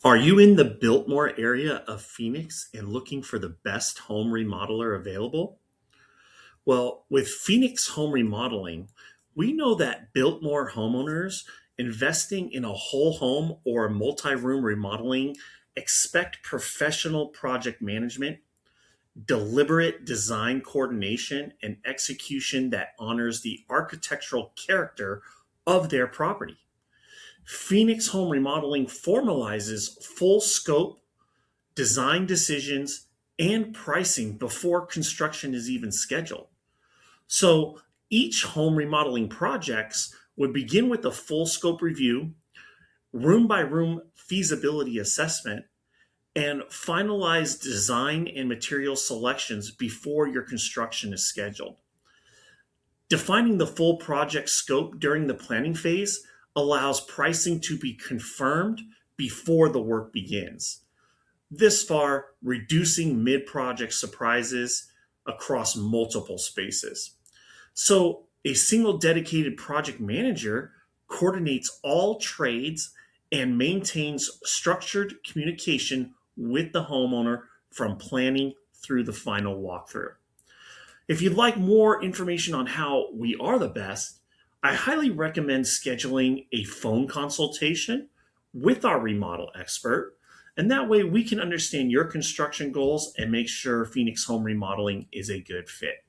Are you in the Biltmore area of Phoenix and looking for the best home remodeler available? Well, with Phoenix Home Remodeling, we know that Biltmore homeowners investing in a whole home or multi room remodeling expect professional project management, deliberate design coordination, and execution that honors the architectural character of their property. Phoenix Home Remodeling formalizes full scope design decisions, and pricing before construction is even scheduled. So each home remodeling projects would begin with a full scope review, room by room feasibility assessment, and finalize design and material selections before your construction is scheduled. Defining the full project scope during the planning phase allows pricing to be confirmed before the work begins. This far, reducing mid project surprises across multiple spaces. So, a single dedicated project manager coordinates all trades and maintains structured communication with the homeowner from planning through the final walkthrough. If you'd like more information on how we are the best, I highly recommend scheduling a phone consultation with our remodel expert. And that way we can understand your construction goals and make sure Phoenix Home Remodeling is a good fit.